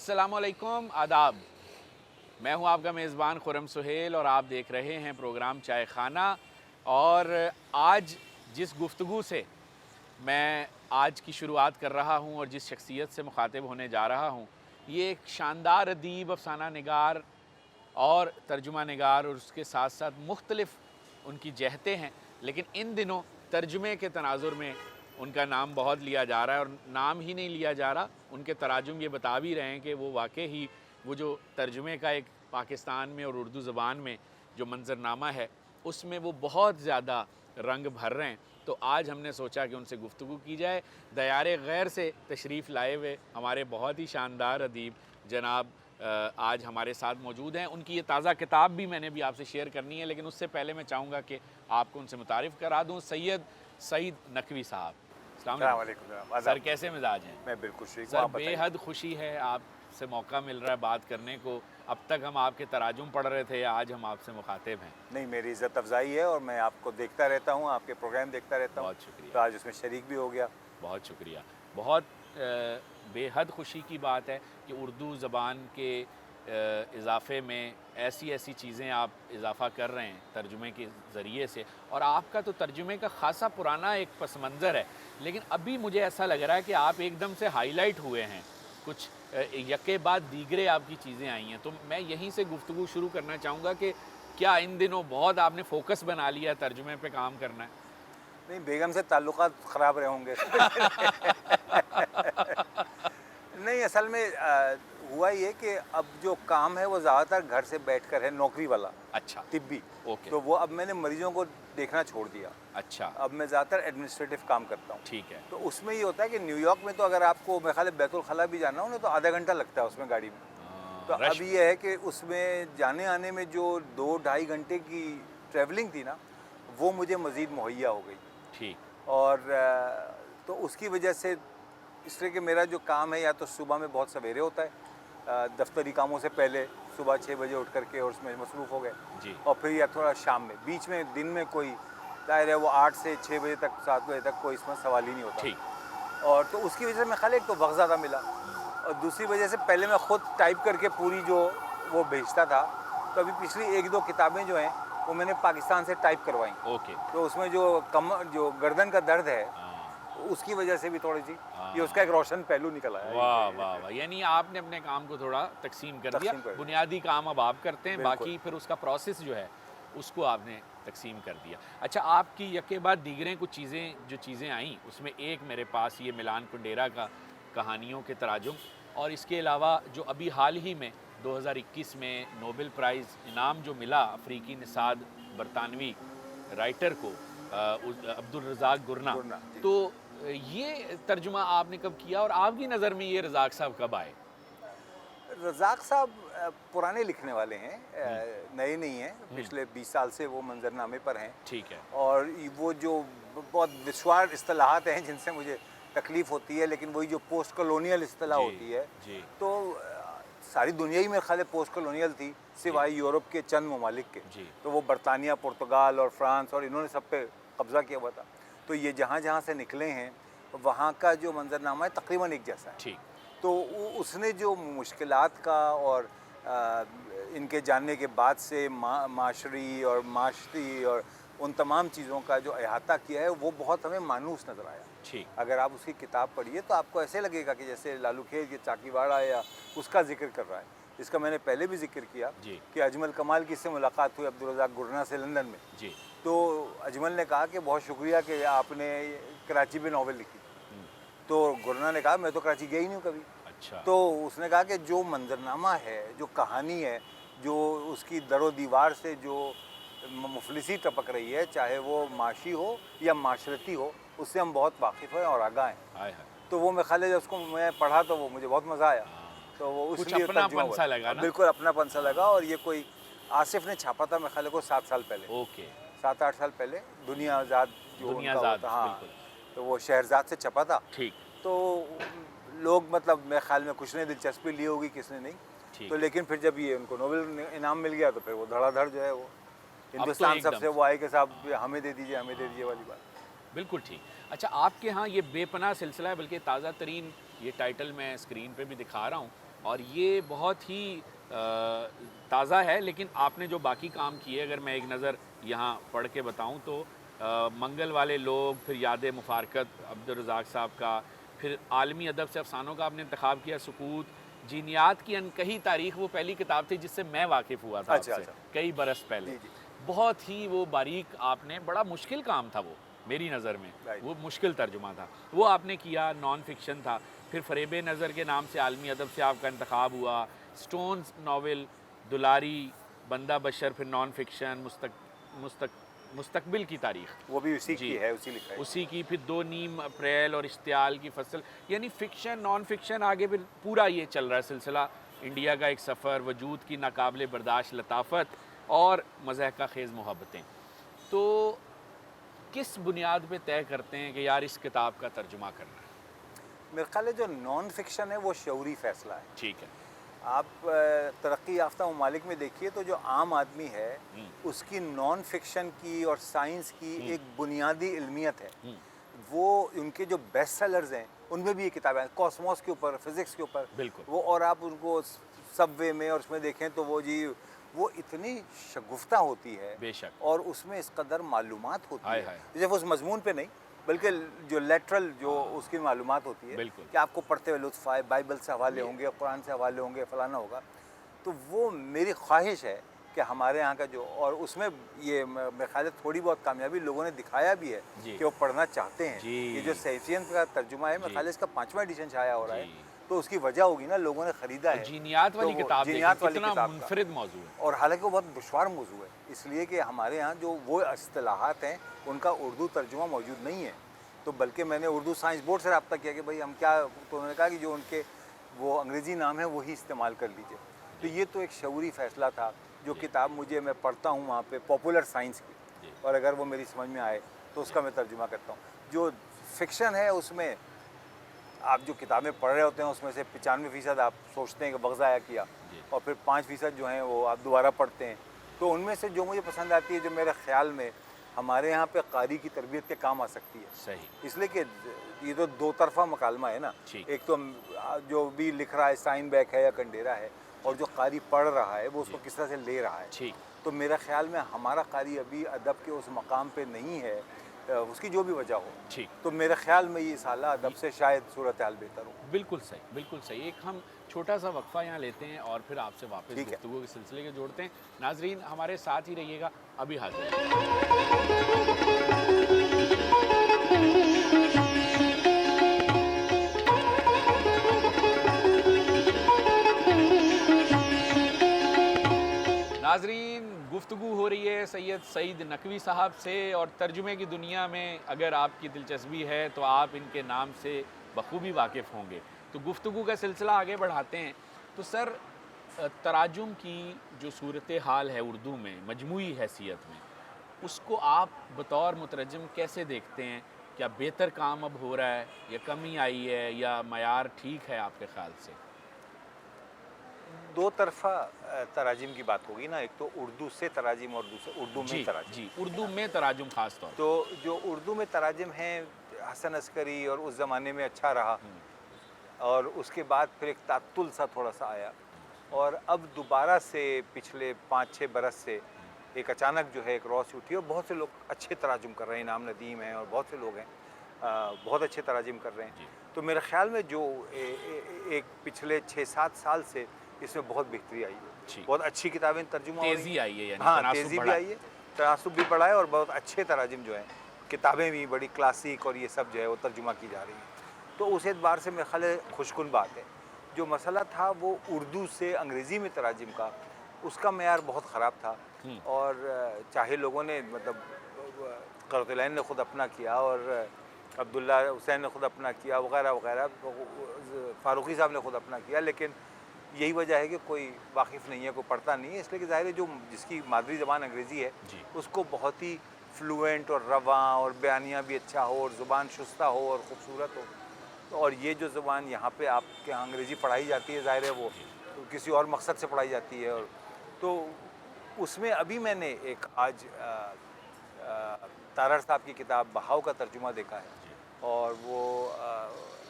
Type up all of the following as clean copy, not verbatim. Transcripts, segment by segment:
अस्सलामुअलैकुम, आदाब। मैं हूं आपका मेज़बान खुर्रम सुहेल और आप देख रहे हैं प्रोग्राम चाय खाना। और आज जिस गुफ्तगू से मैं आज की शुरुआत कर रहा हूं और जिस शख्सियत से मुखातिब होने जा रहा हूं, ये एक शानदार अदीब, अफ़साना निगार और तर्जुमा निगार, और उसके साथ साथ मुख्तलिफ़ उनकी जहतें हैं। लेकिन इन दिनों तर्जुमे के तनाजुर में उनका नाम बहुत लिया जा रहा है, और नाम ही नहीं लिया जा रहा, उनके तराजुम ये बता भी रहे हैं कि वो वाकई ही वो जो तर्जुमे का एक पाकिस्तान में और उर्दू ज़बान में जो मंज़रनामा है, उसमें वो बहुत ज़्यादा रंग भर रहे हैं। तो आज हमने सोचा कि उनसे गुफ्तगू की जाए। दयारे गैर से तशरीफ़ लाए हुए हमारे बहुत ही शानदार अदीब जनाब आज हमारे साथ मौजूद हैं। उनकी ये ताज़ा किताब भी मैंने भी आपसे शेयर करनी है, लेकिन उससे पहले मैं चाहूँगा कि आपको उनसे मुतारिफ़ करा दूँ। सैयद सईद नकवी साहब, अस्सलाम वालेकुम सर, कैसे मिजाज हैं? मैं बिल्कुल ठीक हूँ। सर, आप बताइए। बेहद खुशी है आपसे मौका मिल रहा है बात करने को। अब तक हम आपके तराजुम पढ़ रहे थे, आज हम आपसे मुखातिब हैं। नहीं, मेरी इज़्ज़त अफ़ज़ाई है और मैं आपको देखता रहता हूँ, आपके प्रोग्राम देखता रहता हूँ। बहुत शुक्रिया। तो आज उसमें शरीक भी हो गया। बहुत शुक्रिया। बहुत बेहद खुशी की बात है कि उर्दू ज़बान के इज़ाफ़े में ऐसी ऐसी चीज़ें आप इज़ाफ़ा कर रहे हैं तर्जुमे के ज़रिए से। और आपका तो तर्जुमे का ख़ासा पुराना एक पस मंज़र है, लेकिन अभी मुझे ऐसा लग रहा है कि आप एकदम से हाईलाइट हुए हैं। कुछ यके बाद दीगरे आपकी चीज़ें आई हैं। तो मैं यहीं से गुफ्तगू शुरू करना चाहूँगा कि क्या इन दिनों बहुत आपने फ़ोकस बना लिया है तर्जुमे पे काम करना है? नहीं, बेगम से ताल्लुकात ख़राब रहे होंगे। नहीं, असल में हुआ ये कि अब जो काम है वो ज़्यादातर घर से बैठकर है, नौकरी वाला, अच्छा, तिब्बी। ओके। तो वो अब मैंने मरीज़ों को देखना छोड़ दिया। अच्छा, अब मैं ज़्यादातर एडमिनिस्ट्रेटिव काम करता हूँ। ठीक है। तो उसमें ये होता है कि न्यूयॉर्क में तो अगर आपको मेरे ख़्याल है बैतुल ख़ला भी जाना हो ना, तो आधा घंटा लगता है उसमें गाड़ी में। तो रश अब ये है कि उसमें जाने आने में जो 2 ढाई घंटे की ट्रैवलिंग थी ना, वो मुझे मज़ीद मुहैया हो गई। ठीक। और तो उसकी वजह से इसलिए कि मेरा जो काम है या तो सुबह में बहुत सवेरे होता है, दफ्तरी कामों से पहले सुबह 6 बजे उठ करके और उसमें मसरूफ़ हो गए, जी। और फिर या थोड़ा शाम में, बीच में दिन में कोई दायरा है वो 8 से 6 बजे तक, 7 बजे तक कोई इसमें सवाल ही नहीं होता। ठीक। और तो उसकी वजह से मैं खाली एक तो वक्त ज़्यादा मिला, और दूसरी वजह से पहले मैं ख़ुद टाइप करके पूरी जो वो भेजता था, तो अभी पिछली 1-2 किताबें जो हैं वो मैंने पाकिस्तान से टाइप करवाई। ओके। तो उसमें जो गर्दन का दर्द है, हाँ। उसकी वजह से भी थोड़ी सी ये हाँ। उसका एक रोशन पहलू निकल आया। वाह वाह वाह, यानी आपने अपने काम को थोड़ा तकसीम कर दिया। तक़सीम कर दिया। बुनियादी काम अब आप करते हैं, बिल्कुल। बाकी फिर उसका प्रोसेस जो है उसको आपने तकसीम कर दिया। अच्छा, आपकी यके बाद दीगरें कुछ चीज़ें आईं, उसमें एक मेरे पास ये मिलान कुंडेरा का कहानियों के तराजुम, और इसके अलावा जो अभी हाल ही में 2021 में नोबेल प्राइज़ इनाम जो मिला अफ्रीकी निसाद बरतानवी राइटर को, अब्दुल रज़ाक गुरना। गुरना, जी। तो ये तर्जुमा आपने कब किया और आपकी नज़र में ये रज़ाक साहब कब आए? रज़ाक साहब पुराने लिखने वाले हैं, नए नहीं हैं। पिछले 20 साल से वो मंजरनामे पर हैं। ठीक है। और वो जो बहुत दुश्वार इस्तिलाहात हैं जिनसे मुझे तकलीफ़ होती है, लेकिन वही जो पोस्ट कॉलोनियल इस्तिलाह जी, होती है, जी। तो सारी दुनिया ही में खाली पोस्ट कॉलोनियल थी, सिवाय यूरोप के चंद ममालिक के। जी। तो वो बरतानिया, पुर्तगाल और फ्रांस और इन्होंने सब पे कब्ज़ा किया हुआ था। तो ये जहाँ जहाँ से निकले हैं, वहाँ का जो मंजरनामा है तकरीबन एक जैसा है। ठीक। तो उसने जो मुश्किलात का और इनके जानने के बाद से माशरी और माशरी और उन तमाम चीज़ों का जो अहाता किया है, वो बहुत हमें मानूस नज़र आया। ठीक। अगर आप उसकी किताब पढ़िए तो आपको ऐसे लगेगा कि जैसे लालू खेर के चाकीवाड़ा या उसका जिक्र कर रहा है, जिसका मैंने पहले भी जिक्र किया जी। कि अजमल कमाल की से मुलाकात हुई अब्दुल रज़ाक गुरना से लंदन में। जी। तो अजमल ने कहा कि बहुत शुक्रिया कि आपने कराची में नावल लिखी। तो गुरना ने कहा मैं तो कराची गया ही नहीं हूँ कभी। अच्छा। तो उसने कहा कि जो मंजरनामा है, जो कहानी है, जो उसकी दरो दीवार से जो मुफलिसी टपक रही है, चाहे वो माशी हो या माशरती हो, उससे हम बहुत वाकिफ़ हैं और आगाह हैं। हाय हाय। तो वो मैं खाली जब उसको मैं पढ़ा तो वो मुझे बहुत मज़ा आया। तो वो कुछ इसलिए तर्जुमा अपनापन हुआ। सा लगा ना? बिल्कुल अपनापन सा लगा। और ये कोई आसिफ ने छापा था मेरे ख्याल को 7 साल पहले, ओके। 7-8 साल पहले, दुनिया आज़ाद जो उनका दुनियाज़ाद, होता, हाँ। बिल्कुल। तो वो शहरज़ाद से छपा था। ठीक। तो लोग मतलब मेरे ख्याल में कुछ ने दिलचस्पी ली होगी, किसने नहीं। ठीक। तो लेकिन फिर जब ये उनको नोबेल इनाम मिल गया तो फिर वो धड़ाधड़ जो है वो हिंदुस्तान एकदम सबसे वो आए कि साहब हमें दे दीजिए, हमें दे दीजिए वाली बात। बिल्कुल ठीक। अच्छा, आपके यहाँ ये बेपनाह सिलसिला है, बल्कि ताज़ा तरीन ये टाइटल मैं स्क्रीन पे भी दिखा रहा हूँ और ये बहुत ही ताज़ा है, लेकिन आपने जो बाकी काम किए, अगर मैं एक नज़र यहाँ पढ़ के बताऊँ तो मंगल वाले लोग, फिर याद मुफारकत अब्दुल रज़ाक साहब का, फिर आलमी अदब से अफसानों का आपने इंतखाब किया, सुकूत, जीनियात की अनकही तारीख, वो पहली किताब थी जिससे मैं वाकिफ़ हुआ था अच्छा आपसे अच्छा। कई बरस पहले। जी जी। बहुत ही वो बारीक, आपने बड़ा मुश्किल काम था वो मेरी नज़र में, राइट। वो मुश्किल तर्जुमा था, वो आपने किया, नॉन फिक्शन था। फिर फ़रेब नज़र के नाम से आलमी अदब से आपका इंतखाब हुआ, स्टोन्स नावल, दुलारी, बंदा बशर, फिर नॉन फिक्शन, मुस्तकबिल की तारीख, वो भी उसी जी की है, उसी लिखा है। उसी की, फिर 2 नीम अप्रैल और इश्तियाल की फसल, यानी फ़िक्शन, नॉन फ़िक्शन, आगे फिर पूरा ये चल रहा है सिलसिला। इंडिया का एक सफ़र, वजूद की नाकाबिले बर्दाश्त लताफ़त और मज़हक़ा ख़ेज़ मोहब्बतें। तो किस बुनियाद पे तय करते हैं कि यार इस किताब का तर्जुमा करना है? मेरे ख्याल है जो नॉन फिक्शन है वो शऊरी फैसला है। ठीक है। आप तरक्की याफ्ता ममालिक में देखिए तो जो आम आदमी है हुँ, उसकी नॉन फिक्शन की और साइंस की हुँ, एक बुनियादी इल्मियत है। हुँ, वो उनके जो बेस्ट सेलर्स हैं उनमें भी ये किताबें हैं, कॉस्मोस के ऊपर, फिज़िक्स के ऊपर। बिल्कुल, वो और आप उनको सबवे में और उसमें देखें तो वो जी वो इतनी शगुफ्ता होती है बेशक। और उसमें इस कदर मालूमात होती हाय, है, हाय! जैसे वो उस मजमून पे नहीं बल्कि जो लेटरल जो हाँ, उसकी मालूमात होती है बिल्कुल। कि आपको पढ़ते हुए लुत्फ़ आए, बाइबल से हवाले ये होंगे, कुरान से हवाले होंगे, फलाना होगा। तो वो मेरी ख्वाहिश है कि हमारे यहाँ का जो, और उसमें ये मेरे ख्याल है थोड़ी बहुत कामयाबी लोगों ने दिखाया भी है जी, कि वो पढ़ना चाहते हैं। जी, ये जो सेफियन का तर्जुमा है, मेरे जी, ख्याल है इसका 5वां एडिशन छाया हो रहा जी। है, तो उसकी वजह होगी ना, लोगों ने ख़रीदा और है। जीनियात तो वाली वो किताब देखें, जीनियात वाली कितना किताब का, मुनफ़रिद मौज़ू है। और हालांकि वो बहुत दुश्वार मौजू है, इसलिए कि हमारे यहाँ जो वो इस्तिलाहात हैं उनका उर्दू तर्जुमा मौजूद नहीं है। तो बल्कि मैंने उर्दू साइंस बोर्ड से रब्ता किया कि भाई हम क्या, तो उन्होंने कहा कि जो उनके वो अंग्रेज़ी नाम है वही इस्तेमाल कर लीजिए। तो जी, ये तो एक शऊरी फ़ैसला था। जो जी, किताब मुझे, मैं पढ़ता हूँ वहाँ पे पॉपुलर साइंस की, जी, और अगर वो मेरी समझ में आए तो जी, उसका मैं तर्जुमा करता हूँ। जो फ़िक्शन है उसमें आप जो किताबें पढ़ रहे होते हैं उसमें से 95% आप सोचते हैं कि वक्त ज़ाया किया, जी, और फिर 5% जो हैं वो आप दोबारा पढ़ते हैं। तो उनमें से जो मुझे पसंद आती है, जो मेरे ख़्याल में हमारे यहाँ पे कारी की तरबियत के काम आ सकती है, सही, इसलिए कि ये तो दो तरफ़ा मकालमा है ना। ठीक, एक तो जो भी लिख रहा है स्टाइनबेक है या कंडेरा है, जी, और जो कारी पढ़ रहा है वो उसको जी, किस तरह से ले रहा है। ठीक, तो मेरा ख़्याल में हमारा कारी अभी अदब के उस मकाम पे नहीं है, उसकी जो भी वजह हो। ठीक। तो मेरे ख़्याल में ये साला अदब ये से शायद सूरत हाल बेहतर हो। बिल्कुल सही, बिल्कुल सही। एक हम छोटा-सा वक़्फ़ा यहाँ लेते हैं और फिर आपसे वापस ठीक है। गुफ्तगू के सिलसिले को जोड़ते हैं। नाज़रीन हमारे साथ ही रहिएगा, अभी हाज़िर हैं। नाज़रीन, गुफ्तगू हो रही है सैयद सईद नकवी साहब से, और तर्जुमे की दुनिया में अगर आपकी दिलचस्पी है तो आप इनके नाम से बखूबी वाकिफ़ होंगे। तो गुफ्तगू का सिलसिला आगे बढ़ाते हैं। तो सर, तराजुम की जो सूरत हाल है उर्दू में मजमूई हैसियत में, उसको आप बतौर मुतरजम कैसे देखते हैं? क्या बेहतर काम अब हो रहा है, या कमी आई है, या मयार ठीक है आपके ख़्याल से? दो तरफ़ा तराजिम की बात होगी ना, एक तो उर्दू से तराजिम और दूसरा उर्दू में जी, तराजिम, जी, है उर्दू ना? में तराजुम ख़ास तौर तो जो उर्दू में तराजिम हैं, हसन अस्करी और उस ज़माने में अच्छा रहा, पे। और उसके बाद फिर एक तात्तुल सा थोड़ा-सा आया, और अब दोबारा से पिछले 5-6 बरस से एक अचानक जो है एक रौस उठी, और बहुत से लोग अच्छे तराजुम कर रहे हैं, इनाम नदीम हैं और बहुत से लोग हैं, बहुत अच्छे तराजिम कर रहे हैं। जी, तो मेरे ख़्याल में जो एक पिछले 6-7 साल से इसमें बहुत बेहतरी आई है। ठीक। बहुत अच्छी किताबें तर्जुमा हो रही तेज़ी हैं। आई है, यानी हाँ, तनासुब तेज़ी भी बढ़ा है। आई है, तनासुब भी बढ़ा है, और बहुत अच्छे तराजिम जो हैं, किताबें भी बड़ी क्लासिक और ये सब जो है वो तर्जुमा की जा रही हैं। तो उस एतबार से मेरे ख़्याल है खुशकुन बात है। जो मसला था वो उर्दू से अंग्रेज़ी में तराजिम का, उसका मेयार बहुत ख़राब था, हुँ, और चाहे लोगों ने मतलब क़ुरतुलैन ने ख़ुद अपना किया, और अब्दुल्ला हुसैन ने ख़ुद अपना किया, वग़ैरह वग़ैरह, फ़ारूक़ी साहब ने ख़ुद अपना किया, लेकिन यही वजह है कि कोई वाकिफ़ नहीं है, कोई पढ़ता नहीं है, इसलिए कि ज़ाहिर है जो जिसकी मादरी ज़बान अंग्रेज़ी है जी, उसको बहुत ही फ्लुएंट और रवां और बयानिया भी अच्छा हो, और ज़ुबान शुस्ता हो और ख़ूबसूरत हो। तो और ये जो ज़ुबान यहाँ पे आपके यहाँ अंग्रेज़ी पढ़ाई जाती है, ज़ाहिर है वो जी, किसी और मकसद से पढ़ाई जाती है, जी, और तो उसमें अभी मैंने एक आज तारड़ साहब की किताब बहाव का तर्जुमा देखा है, जी, और वो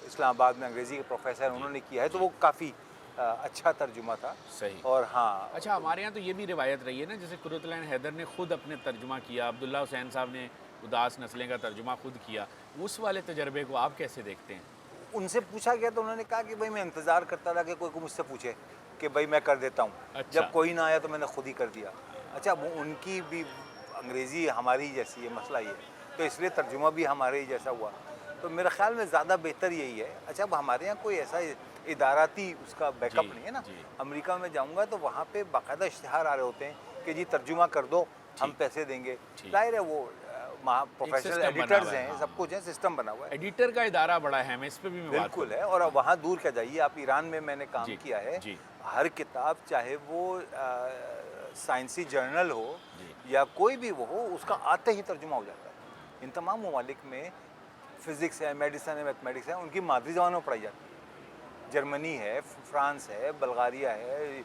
इस्लामाबाद में अंग्रेज़ी के प्रोफ़ेसर जी, उन्होंने किया है, तो जी, वो काफ़ी अच्छा तर्जुमा था। सही। और हाँ, अच्छा, हमारे यहाँ तो ये भी रिवायत रही है ना, जैसे कुरतुल हैदर ने खुद अपने तर्जुमा किया, अब्दुल्ला हुसैन साहब ने उदास नस्लें का तर्जुमा खुद किया। उस वाले तजर्बे को आप कैसे देखते हैं? उनसे पूछा गया तो उन्होंने कहा कि भाई मैं इंतज़ार करता था कि कोई मुझसे पूछे कि भाई मैं कर देता हूँ। अच्छा। जब कोई ना आया तो मैंने खुद ही कर दिया। अच्छा, वो उनकी भी अंग्रेज़ी हमारी ही जैसी है, मसला ये है, तो इसलिए तर्जुमा भी हमारे ही जैसा हुआ। तो मेरे ख़्याल में ज़्यादा बेहतर यही है। अच्छा, अब हमारे यहाँ कोई ऐसा इदाराती उसका बैकअप जी, नहीं है ना। जी। अमेरिका में जाऊँगा तो वहाँ पे बाकायदा इश्तिहार आ रहे होते हैं कि जी तर्जुमा कर दो, हम ठीक, पैसे देंगे। ठीक। ज़ाहिर है वो वहाँ एक प्रोफ़ेशनल सिस्टम बना एडिटर्स हुआ है, हैं, हाँ। सब कुछ है, सिस्टम बना हुआ है। एडिटर का इदारा बड़ा है, मैं इस पे भी मैं बात बिल्कुल है। करूँगा। और अब वहाँ दूर क्या जाइए, आप ईरान में मैंने काम जी, किया है, जी, हर किताब चाहे वो साइंसी जर्नल हो जी। या कोई भी वो हो, उसका आते ही तर्जुमा हो जाता है। इन तमाम ममालिक में फिज़िक्स है, मेडिसिन है, मैथमेटिक्स है, उनकी मादरी ज़बान में पढ़ाई जाती है। जर्मनी है, फ्रांस है, बल्गारिया है,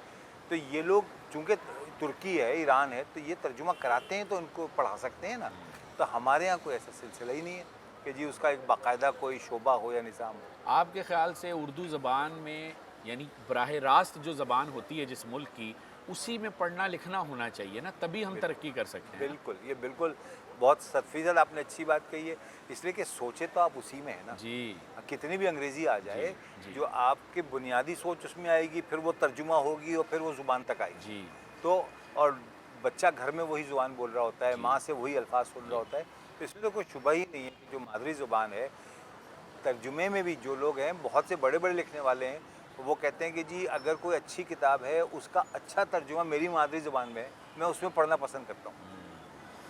तो ये लोग चूँकि तुर्की है, ईरान है, तो ये तर्जुमा कराते हैं तो उनको पढ़ा सकते हैं ना। तो हमारे यहाँ कोई ऐसा सिलसिला ही नहीं है कि जी उसका एक बाकायदा कोई शोबा हो या निज़ाम हो। आपके ख़्याल से उर्दू ज़बान में, यानी बराह रास्त जो ज़बान होती है जिस मुल्क की, उसी में पढ़ना लिखना होना चाहिए ना, तभी हम तरक्की कर सकते हैं ना? बिल्कुल, ये बिल्कुल बहुत सदफ़ीज़द आपने अच्छी बात कही है, इसलिए कि सोचे तो आप उसी में है ना। जी, कितनी भी अंग्रेज़ी आ जाए, जी, जी। जो आपकी बुनियादी सोच उसमें आएगी, फिर वो तर्जुमा होगी और फिर वो ज़ुबान तक आएगी। जी, तो और बच्चा घर में वही ज़ुबान बोल रहा होता है, जी, माँ से वही अल्फ़ाज़ सुन रहा जी। होता है, तो इसमें तो कोई शुबा ही नहीं है कि जो मादरी ज़ुबान है, तर्जुमे में भी जो लोग हैं, बहुत से बड़े-बड़े लिखने वाले हैं, वो कहते हैं कि जी अगर कोई अच्छी किताब है, उसका अच्छा तर्जुमा मेरी मादरी ज़ुबान में है, मैं उसमें पढ़ना पसंद करता हूँ।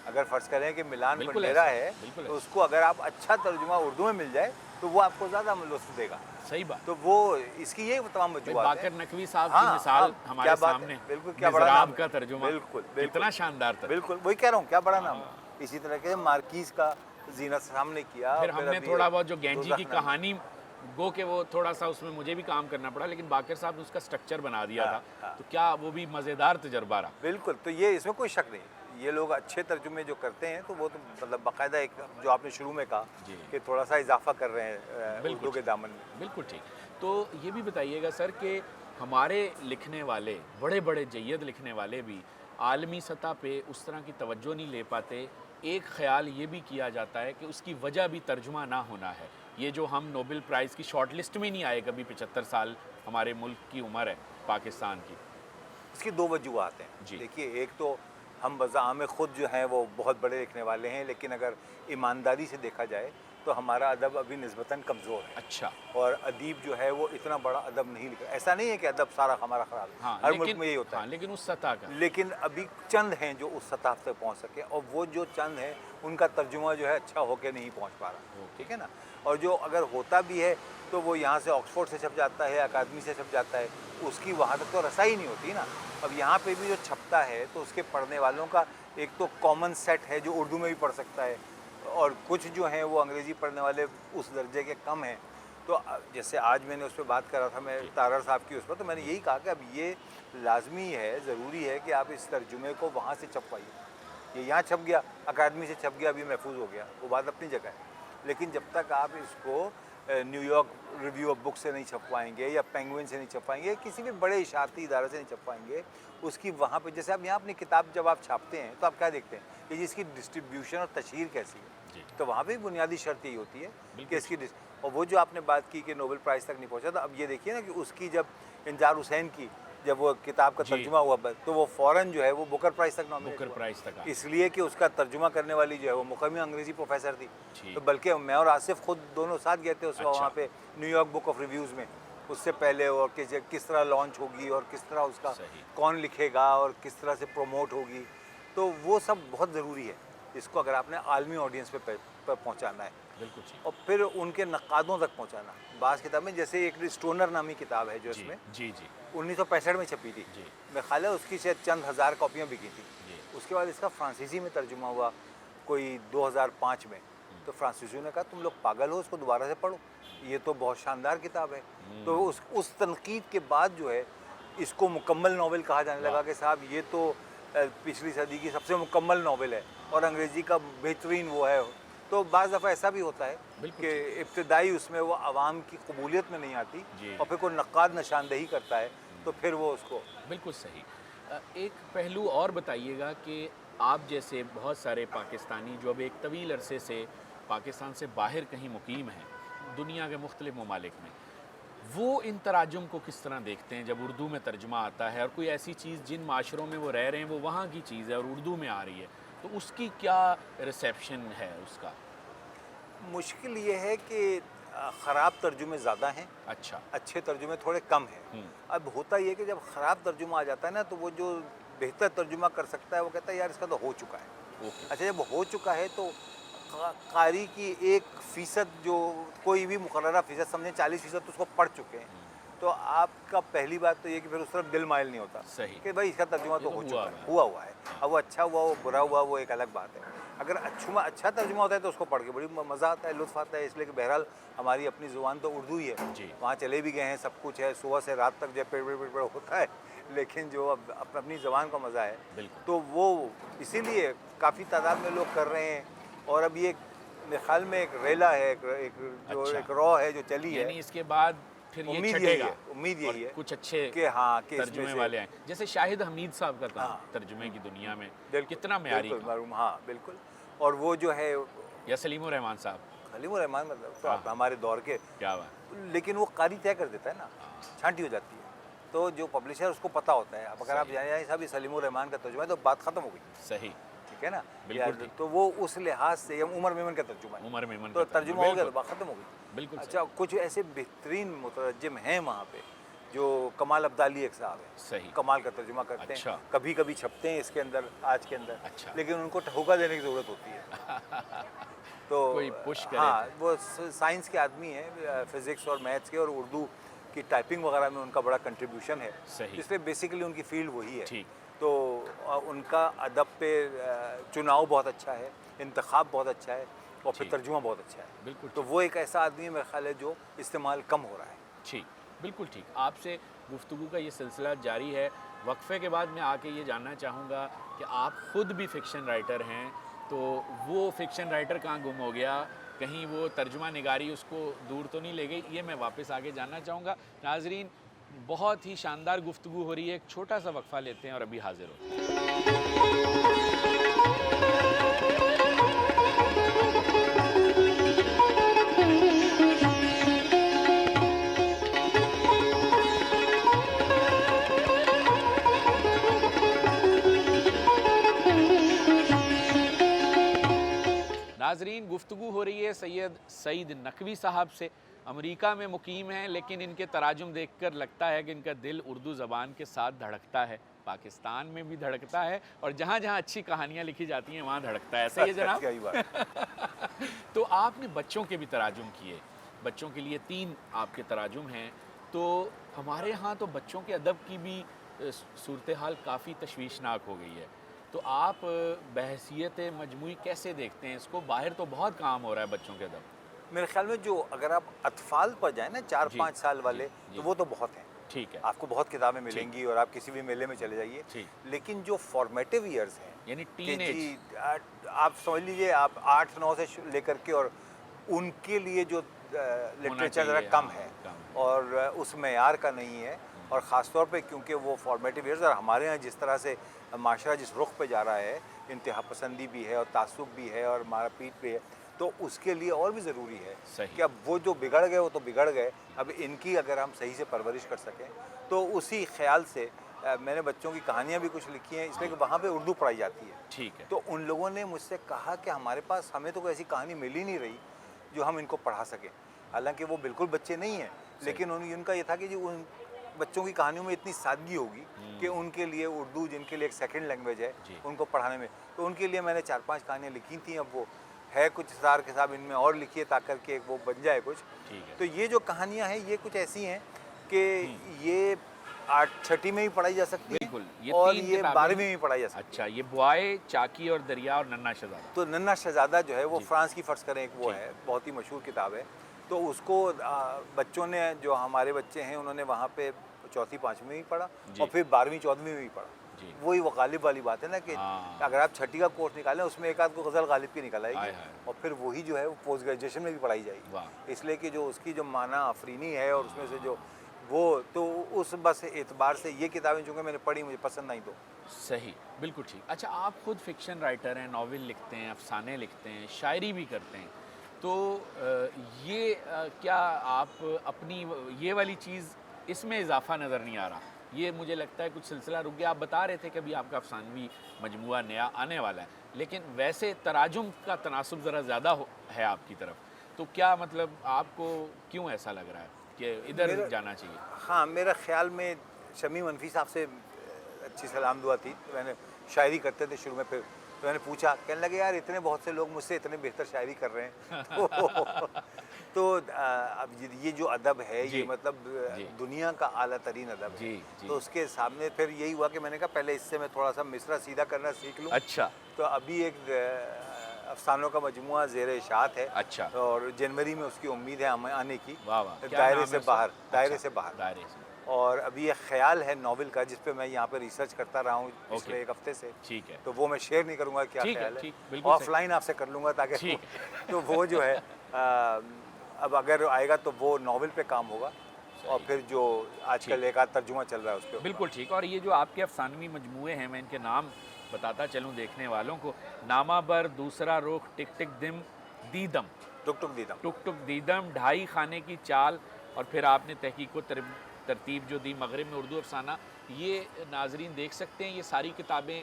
अगर फ़र्ज़ करें कि मिलान बिल्कुल कुंडेरा ऐसा, है, बिल्कुल तो ऐसा। उसको अगर आप अच्छा तर्जुमा उर्दू में मिल जाए, तो वो आपको ज़्यादा लुत्फ़ देगा। सही बात। तो वो इसकी यही तमाम भाई वजूहत बाकर हैं। नकवी साहब की हाँ, मिसाल हाँ, हमारे क्या बात सामने, है। बिल्कुल, क्या बड़ा मिज़राब नाम का है। तर्जुमा, बिल्कुल, बिल्कुल। कितना शानदार था। बिल्कुल, वही कह रहा हूँ, क्या बड़ा नाम हाँ। है। इसी तरह के मार्कीज़ का ज़ीनत सामने किया, फिर फिर हमने अब ये थोड़ा बहुत जो गेंजी की दोज़खनामा। कहानी, गो के वो थोड़ा-सा उसमें मुझे भी काम करना पड़ा, लेकिन बाकर साहब ने उसका स्ट्रक्चर बना दिया हाँ, था, हाँ। तो क्या वो भी मज़ेदार तजुर्बा रहा। बिल्कुल, तो ये इसमें कोई शक नहीं। ये लोग अच्छे तर्जुमे जो करते हैं, तो वो तो मतलब बाकायदा एक जो आपने शुरू में कहा जी। कि थोड़ा-सा इज़ाफ़ा कर रहे हैं बिल्कुल उर्दू के ठीक, दामन में। बिल्कुल ठीक। तो ये भी बताइएगा सर कि हमारे लिखने वाले, बड़े-बड़े जय्यद लिखने वाले भी आलमी सतह पे उस तरह की तवज्जो नहीं ले पाते। एक ख़्याल ये भी किया जाता है कि उसकी वजह भी तर्जुमा ना होना है। ये जो हम नोबेल प्राइज़ की शॉर्ट लिस्ट में नहीं आए कभी, 75 साल हमारे मुल्क की उम्र है, पाकिस्तान की। इसकी दो वजूहत हैं। जी। देखिए, एक तो हम बज़ाम ख़ुद जो हैं वो बहुत बड़े लिखने वाले हैं, लेकिन अगर ईमानदारी से देखा जाए तो हमारा अदब अभी निस्बतन कमज़ोर है। अच्छा। और अदीब जो है वो इतना बड़ा अदब नहीं लिखा। ऐसा नहीं है कि अदब सारा हमारा ख़राब है, हाँ, हर मुल्क लेकिन में यही होता हाँ, है। लेकिन उस सतह का। लेकिन अभी चंद हैं जो उस सतह तक पहुंच सके, और वो जो चंद हैं उनका तर्जुमा जो है अच्छा होके नहीं पहुंच पा रहा। ओके। ठीक है ना। और जो अगर होता भी है तो वो यहाँ से ऑक्सफोर्ड से छप जाता है, अकादमी से छप जाता है, उसकी वहाँ तक तो रसाई नहीं होती ना। अब यहाँ पे भी जो छपता है तो उसके पढ़ने वालों का एक तो कॉमन सेट है जो उर्दू में भी पढ़ सकता है, और कुछ जो हैं वो अंग्रेज़ी पढ़ने वाले उस दर्जे के कम हैं। तो जैसे आज मैंने उस पर बात कर रहा था मैं जी। तारड़ साहब की उस पर, तो मैंने यही कहा कि अब ये लाजमी है, ज़रूरी है कि आप इस तर्जुमे को वहाँ से छपवाइए। ये यहाँ छप गया, अकादमी से छप गया, अभी महफूज हो गया, वो बात अपनी जगह है। लेकिन जब तक आप इसको न्यूयॉर्क रिव्यू ऑफ बुक से नहीं छपवाएंगे या पेंगुइन से नहीं छपवाएंगे, किसी भी बड़े इशारती इदारे से नहीं छपवाएंगे, उसकी वहाँ पे जैसे आप यहाँ अपनी किताब जब आप छापते हैं तो आप क्या देखते हैं कि जी इसकी डिस्ट्रीब्यूशन और तशहीर कैसी है। जी। तो वहाँ पे बुनियादी शर्त यही होती है कि बिल्कुल। इसकी और वो जो आपने बात की कि नोबेल प्राइज़ तक नहीं पहुँचा, तो अब ये देखिए ना कि उसकी जब इंजार हुसैन की जब वो किताब का जी। तर्जुमा हुआ, तो वो फ़ौरन जो है वो बुकर प्राइज़ तक नॉमिनेट बुकर हुआ। प्राइज़ तक आ। इसलिए कि उसका तर्जुमा करने वाली जो है वो मुक़ामी अंग्रेज़ी प्रोफ़ेसर थी। जी। तो बल्कि मैं और आसिफ खुद दोनों साथ गए थे उस अच्छा। वहाँ पे न्यूयॉर्क बुक ऑफ रिव्यूज़ में, उससे पहले, और किस तरह लॉन्च होगी और किस तरह उसका सही। कौन लिखेगा और किस तरह से प्रमोट होगी। तो वो सब बहुत ज़रूरी है, इसको अगर आपने आलमी ऑडियंस पे पहुँचाना है, बिल्कुल ठीक। और फिर उनके नक़ादों तक पहुँचाना। बाज़ किताबें, जैसे एक स्टोनर नामी किताब है जो जी, इसमें जी, जी, 1965 में छपी थी। जी, मेरा ख़्याल है उसकी शायद चंद हज़ार कॉपियाँ बिकी थी। जी। उसके बाद इसका फ्रांसीसी में तर्जुमा हुआ कोई 2005 में। तो फ्रांसीसियों ने कहा तुम लोग पागल हो, इसको दोबारा से पढ़ो, ये तो बहुत शानदार किताब है। तो उस तनकीद के बाद जो है इसको मुकम्मल नावल कहा जाने लगा कि साहब ये तो पिछली सदी की सबसे मुकम्मल नावल है और अंग्रेज़ी का बेहतरीन वो है। तो बाज़ दफ़ा ऐसा भी होता है बिल्कुल कि इब्तिदाई उसमें वो आवाम की कबूलियत में नहीं आती जी। और फिर कोई नक्काद निशानदेही करता है तो फिर वो उसको बिल्कुल सही। एक पहलू और बताइएगा कि आप जैसे बहुत सारे पाकिस्तानी जो अब एक तवील अरसे से पाकिस्तान से बाहर कहीं मुकीम हैं, दुनिया के मुख्तलिफ़ ममालिक में, वो इन तराजुम को किस तरह देखते हैं जब उर्दू में तर्जुमा आता है और कोई ऐसी चीज़ जिन माशरों में वो रह रहे हैं वो वहाँ की चीज़ है और उर्दू में आ रही है, तो उसकी क्या रिसेप्शन है उसका? मुश्किल ये है कि ख़राब तर्जुमे ज़्यादा हैं, अच्छा। अच्छे तर्जुमे थोड़े कम हैं। हुँ। अब होता ये है कि जब ख़राब तर्जुमा आ जाता है ना तो वो जो बेहतर तर्जुमा कर सकता है वो कहता है यार इसका तो हो चुका है। ओके। अच्छा जब हो चुका है तो कारी की 1% जो कोई भी मुकर्ररा फ़ीसद समझें 40% तो उसको पढ़ चुके हैं। तो आपका पहली बात तो ये कि फिर उस तरफ दिल माइल नहीं होता सही। कि भाई इसका तर्जुमा ये तो तो हो हुआ चुका हुआ है, है। हुआ हुआ है। अब वो अच्छा हुआ वो बुरा हुआ वो एक अलग बात है। अगर अच्छा तर्जुमा होता है तो उसको पढ़ के बड़ी मज़ा आता है, लुत्फ़ आता है, इसलिए कि बहरहाल हमारी अपनी ज़ुबान तो उर्दू ही है। जी। वहाँ चले भी गए हैं, सब कुछ है, सुबह से रात तक जो पेड़ होता है, लेकिन जो अब अपनी ज़ुबान का मज़ा है बिल्कुल। तो वो इसीलिए काफ़ी तादाद में लोग कर रहे हैं। और अब ये मेरे ख्याल में एक रेला है, एक जो अच्छा। एक रॉ है जो चली है, यानी इसके बाद फिर ये उम्मीद यही छटेगा है, उम्मीद और यही है कुछ अच्छे कि हाँ कि इसमें तर्जुमे से वाले हैं, जैसे शाहिद हमीद साहब का काम हाँ। तर्जुमे की दुनिया में बिल्कुल, कितना मेयारी बिल्कुल काम, मालूम, हाँ बिल्कुल। और वो जो है या सलीमुर रहमान साहब, खलीमुर रहमान मतलब तो हाँ। हमारे दौर के, क्या बात। लेकिन वो कारी तय कर देता है ना, छांटी हो जाती है। तो जो पब्लिशर उसको पता होता है, अब अगर आप सही। जाए साहब ये सलीमुर रहमान का तर्जुमा है तो बात ख़त्म हो गई, सही। ठीक है ना। बिल्कुल ठीक। तो वो उस लिहाज से या उमर मेमन का तर्जुमा है, उमर मेमन तो का तर्जुमा हो गया तो बिल्कुल बात ख़त्म हो गई। बिल्कुल सही। अच्छा कुछ ऐसे बेहतरीन मुतरजम हैं वहाँ पे, जो कमाल अब्दाली एक साहब हैं, सही। कमाल का तर्जुमा करते अच्छा। हैं, कभी कभी छपते हैं इसके अंदर आज के अंदर, अच्छा। लेकिन उनको ठोका देने की ज़रूरत होती है। तो कोई पुश करे हाँ तो। वो साइंस के आदमी हैं, फिज़िक्स और मैथ्स के, और उर्दू की टाइपिंग वगैरह में उनका बड़ा कंट्रीब्यूशन है, सही। इसलिए बेसिकली उनकी फील्ड वही है। ठीक। तो उनका अदब पे चुनाव बहुत अच्छा है, इंतखाब बहुत अच्छा है, और फिर ठीक। तर्जुमा बहुत अच्छा है। बिल्कुल तो वो एक ऐसा आदमी है मेरा ख्याल है जो इस्तेमाल कम हो रहा है। ठीक, बिल्कुल ठीक। आपसे गुफ्तगू का ये सिलसिला जारी है। वक्फे के बाद मैं आके ये जानना चाहूँगा कि आप ख़ुद भी फ़िक्शन राइटर हैं, तो वो फ़िक्शन राइटर कहाँ गुम हो गया? कहीं वो तर्जुमा निगारी उसको दूर तो नहीं ले गई? ये मैं वापस आगे जानना चाहूँगा। नाज़रीन, बहुत ही शानदार गुफ्तगू हो रही है, एक छोटा सा वक्फ़ा लेते हैं और अभी हाज़िर होते हैं। नाजरीन, गुफ्तगू हो रही है सैयद सईद नकवी साहब से। अमेरिका में मुकीम हैं, लेकिन इनके तराजुम देखकर लगता है कि इनका दिल उर्दू ज़बान के साथ धड़कता है। पाकिस्तान में भी धड़कता है और जहाँ जहाँ अच्छी कहानियाँ लिखी जाती हैं वहाँ धड़कता है। सही है जनाब? क्या ही बात। तो आपने बच्चों के भी तराजुम किए, बच्चों के लिए 3 आपके तराजुम हैं। तो हमारे यहाँ तो बच्चों के अदब की भी सूरत हाल काफ़ी तशवीशनाक हो गई है। तो आप बहैसियत मजमूई कैसे देखते हैं इसको? बाहर तो बहुत काम हो रहा है बच्चों के अदब। मेरे ख्याल में जो अगर आप अतफाल पर जाए ना 4-5 साल वाले, जी, तो वो तो बहुत हैं। ठीक है। आपको बहुत किताबें मिलेंगी और आप किसी भी मेले में चले जाइए। ठीक। लेकिन जो फॉर्मेटिव ईयर्स हैं, यानी कि टीनेज। जी आप समझ लीजिए आप 8-9 से लेकर के, और उनके लिए जो लिटरेचर ज़रा चाहिए, कम हाँ, है कम। और उस मेयार का नहीं है, और ख़ास तौर पे क्योंकि वो फॉर्मेटिव ईयर्स, और हमारे यहाँ जिस तरह से माशरा जिस रुख पे जा रहा है, इंतहा पसंदी भी है और तासुब भी है और मारा पीट भी है, तो उसके लिए और भी ज़रूरी है सही। कि अब वो जो बिगड़ गए वो तो बिगड़ गए, अब इनकी अगर हम सही से परवरिश कर सकें, तो उसी ख्याल से मैंने बच्चों की कहानियाँ भी कुछ लिखी हैं, इसलिए कि वहाँ पे उर्दू पढ़ाई जाती है। ठीक है। तो उन लोगों ने मुझसे कहा कि हमारे पास, हमें तो कोई ऐसी कहानी मिल ही नहीं रही जो हम इनको पढ़ा सकें। हालांकि वो बिल्कुल बच्चे नहीं हैं, लेकिन उनका ये था कि जो उन बच्चों की कहानियों में इतनी सादगी होगी कि उनके लिए उर्दू, जिनके लिए एक सेकंड लैंग्वेज है, उनको पढ़ाने में, तो उनके लिए मैंने 4-5 कहानियाँ लिखी थी। अब वो है कुछ सार के साथ इनमें और लिखिए ताकर के वो बन जाए कुछ। ठीक है। तो ये जो कहानियाँ हैं ये कुछ ऐसी हैं कि ये 8-छठी में भी पढ़ाई जा सकती है, बिल्कुल। ये और 3 ये किताबें 12वीं में भी पढ़ाई जा सकती है। अच्छा, ये बुआए, चाकी और दरिया और नन्ना शहज़ादा। तो नन्ना शहज़ादा जो है वो जी। फ्रांस की, फ़र्ज़ करें, एक वो ठीक। है, बहुत ही मशहूर किताब है। तो उसको बच्चों ने, जो हमारे बच्चे हैं, उन्होंने वहाँ पे 4वीं 5वीं में भी पढ़ा जी। और फिर 12वीं 14वीं में भी पढ़ा। जी। वही वो गालिब वाली बात है ना कि हाँ। अगर आप छठी का कोर्स निकालें उसमें एक आध को गज़ल गालिब की निकल हाय आएगी हाय। और फिर वही जो है वो पोस्ट ग्रेजुएशन में भी पढ़ाई जाएगी। वाह। इसलिए कि जो उसकी जो माना अफरीनी है और उसमें से जो वो तो उस बस एतबार से ये किताबें चूँकि मैंने पढ़ी मुझे पसंद आई तो। सही, बिल्कुल ठीक। अच्छा, आप खुद फ़िक्शन राइटर हैं, नॉवेल लिखते हैं, अफ़साने लिखते हैं, शायरी भी करते हैं। तो ये क्या आप अपनी ये वाली चीज़ इसमें इज़ाफ़ा नज़र नहीं आ रहा? ये मुझे लगता है कुछ सिलसिला रुक गया। आप बता रहे थे कि अभी आपका अफ़सानवी मजमूआ नया आने वाला है, लेकिन वैसे तराजुम का तनासुब ज़रा ज़्यादा है आपकी तरफ। तो क्या मतलब आपको क्यों ऐसा लग रहा है कि इधर जाना चाहिए? हाँ, मेरा ख़्याल में शमी मनफ़ी साहब से अच्छी सलाम दुआ थी। तो मैंने शायरी करते थे शुरू में, फिर तो मैंने पूछा, कहने लगे यार इतने बहुत से लोग मुझसे इतने बेहतर शायरी कर रहे हैं। तो अब ये जो अदब है जी, ये मतलब जी। दुनिया का आला तरीन अदब है। जी, जी। तो उसके सामने फिर यही हुआ कि मैंने कहा पहले इससे मैं थोड़ा-सा मिसरा सीधा करना सीख लूँ। अच्छा, तो अभी एक अफ़सानों का मजमूआ ज़ेर इशाअत है अच्छा। और जनवरी में उसकी उम्मीद है आने की। वाह, वाह! क्या दायरे नाम से है उसका? बाहर, दायरे अच्छा, से बाहर। दायरे से। और अभी एक ख़्याल है नॉवेल का जिस पे मैं यहाँ पे रिसर्च करता रहा हूँ ओके, पिछले एक हफ़्ते से। ठीक है। तो वो मैं शेयर नहीं करूँगा क्या ठीक है, ख़्याल है। ठीक, बिल्कुल सही। ऑफ़लाइन आपसे कर लूँगा ताकि ठीक तो वो जो है अब अगर आएगा तो वो नॉवेल पे काम होगा और सही, फिर जो आजकल ठीक। एक आध तर्जुमा चल रहा है उस पे होगा। बिल्कुल ठीक। और ये जो आपके अफ़सानवी मजमूए हैं, मैं इनके नाम बताता चलूँ देखने वालों को। नामा बर, दूसरा रुख, टिक टिक दिम, दीदम, टुक टुक दीदम। टुक टुक दीदम, ढाई खाने की चाल, और फिर आपने तहकीक व तरतीब जो दी, मगरिब में उर्दू अफ़साना। ये नाज़रीन देख सकते हैं, ये सारी किताबें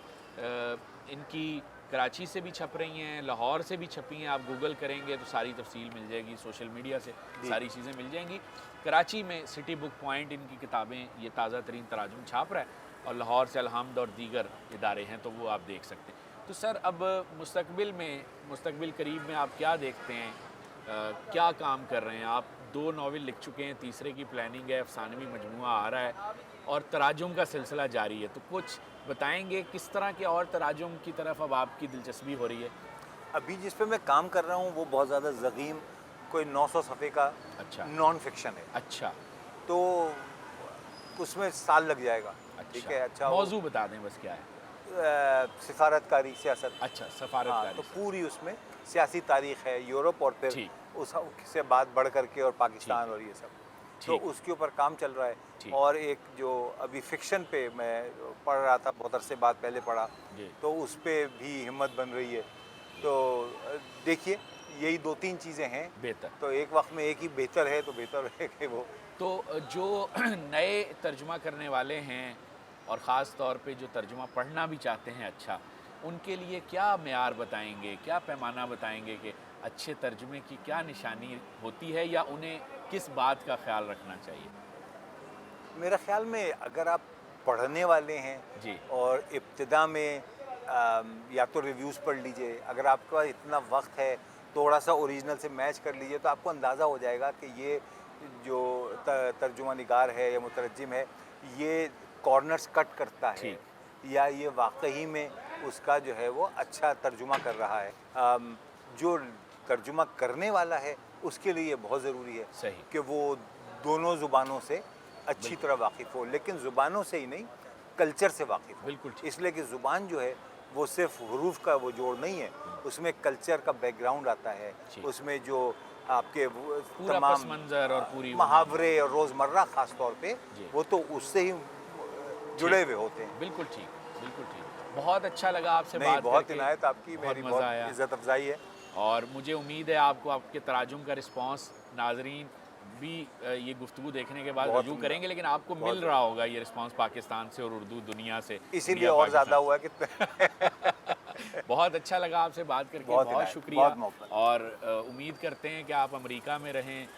इनकी कराची से भी छप रही हैं, लाहौर से भी छपी हैं। आप गूगल करेंगे तो सारी तफसील मिल जाएगी, सोशल मीडिया से सारी चीज़ें मिल जाएंगी। कराची में सिटी बुक पॉइंट इनकी किताबें ये ताज़ा तरीन तराजुम छाप रहा है, और लाहौर से अलहम्द और दीगर इदारे हैं तो वो आप देख सकते हैं। तो सर, अब मुस्तकबिल करीब में आप क्या देखते हैं? क्या काम कर रहे हैं आप? 2 नॉवेल लिख चुके हैं, तीसरे की प्लानिंग है, अफ़सानवी मजमूआ आ रहा है और तराजुम का सिलसिला जारी है। तो कुछ बताएंगे किस तरह के और तराजुम की तरफ अब आपकी दिलचस्पी हो रही है? अभी जिस पे मैं काम कर रहा हूँ वो बहुत ज़्यादा ज़गीम कोई 900 सफ़े का अच्छा, नॉन फिक्शन है। अच्छा, तो उसमें साल लग जाएगा। ठीक अच्छा। है, अच्छा मौजू बता दें बस क्या है? सिफारतकारी सियासत। अच्छा, हाँ, सफारतकारी तो से। पूरी उसमें सियासी तारीख़ है यूरोप और फिर ठीक, उससे बात बढ़ करके और पाकिस्तान और ये सब। तो ठीक, उसके ऊपर काम चल रहा है। ठीक। और एक जो अभी फ़िक्शन पे मैं पढ़ रहा था, बहुत अरसे बाद पहले पढ़ा, जी, तो उस पे भी हिम्मत बन रही है। तो देखिए यही 2-3 चीज़ें हैं। बेहतर। तो एक वक्त में एक ही बेहतर है तो बेहतर है कि वो तो जो नए तर्जुमा करने वाले हैं और ख़ास तौर पे जो तर्जुमा पढ़ना भी चाहते हैं अच्छा, उनके लिए क्या मेयार बताएंगे, क्या पैमाना बताएंगे कि अच्छे तर्जुमे की क्या निशानी होती है, या उन्हें किस बात का ख्याल रखना चाहिए? मेरा ख़्याल में अगर आप पढ़ने वाले हैं जी, और इब्तिदा में या तो रिव्यूज़ पढ़ लीजिए, अगर आपके पास इतना वक्त है थोड़ा सा ओरिजिनल से मैच कर लीजिए तो आपको अंदाज़ा हो जाएगा कि ये जो तर्जुमा निगार है या मुतरज्जिम है ये कॉर्नर्स कट करता है ठीक, या ये वाकई में उसका जो है वो अच्छा तर्जुमा कर रहा है। जो तर्जुमा करने वाला है उसके लिए ये बहुत ज़रूरी है सही, कि वो दोनों ज़ुबानों से अच्छी बिल्कुल, तरह वाकिफ़ हो, लेकिन ज़ुबानों से ही नहीं कल्चर से वाकिफ़ हो। बिल्कुल ठीक, इसलिए कि ज़ुबान जो है वो सिर्फ हुरूफ का वो जोड़ नहीं है, उसमें कल्चर का बैकग्राउंड आता है, ठीक। उसमें जो आपके वो पूरा तमाम पस मंज़र और पूरी वो मुहावरे और रोज़मर्रा ख़ास तौर पे जी, वो तो उससे ही जुड़े हुए होते हैं। बिल्कुल ठीक, बिल्कुल ठीक। बहुत अच्छा लगा आपसे नहीं, बात बहुत करके, इनायत आपकी, बहुत मेरी मज़ा बहुत आया। इज़्ज़त अफ़ज़ाई है। और मुझे उम्मीद है आपको आपके तराजुम का रिस्पांस नाजरीन भी ये गुफ्तगू देखने के बाद बहुत रजू उम्दा, करेंगे, लेकिन आपको बहुत मिल रहा होगा ये रिस्पांस पाकिस्तान से और उर्दू दुनिया से, इसीलिए दुनिया और ज़्यादा पाकिस्तान हुआ कि से। बहुत अच्छा लगा आपसे बात करके, बहुत बहुत इनायत, शुक्रिया। बहुत मोहब्बत। और उम्मीद करते हैं कि आप अमेरिका में रहें,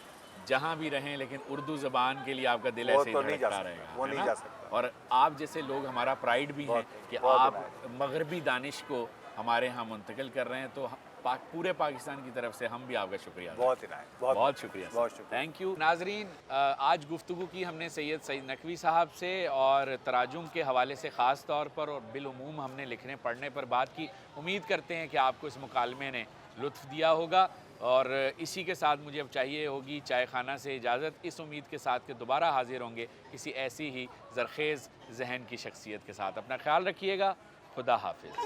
जहाँ भी रहें, लेकिन उर्दू ज़बान के लिए आपका दिल वो ऐसे ही तो नहीं जा धड़कता सकता, रहेगा, वो है नहीं ना? जा सकता। और आप जैसे लोग हमारा प्राइड भी हैं बहुत कि बहुत आप इनायत। मगरबी दानिश को हमारे यहाँ मुंतकिल कर रहे हैं, तो पूरे पाकिस्तान की तरफ से हम भी आपका शुक्रिया अदा बहुत इनायत, बहुत बहुत शुक्रिया बहुत सर, शुक्रिया। Thank you. नाजरीन, आज गुफ्तगू की हमने सैयद नकवी साहब से और तराजुम के हवाले से ख़ास तौर पर, और बिलउमूम हमने लिखने पढ़ने पर बात की। उम्मीद करते हैं कि आपको इस मुकालमे ने लुत्फ़ दिया होगा और इसी के साथ मुझे अब चाहिए होगी चाय खाना से इजाज़त, इस उम्मीद के साथ कि दोबारा हाजिर होंगे किसी ऐसी ही ज़रखेज़ जहन की शख्सियत के साथ। अपना ख्याल रखिएगा। खुदा हाफिज़।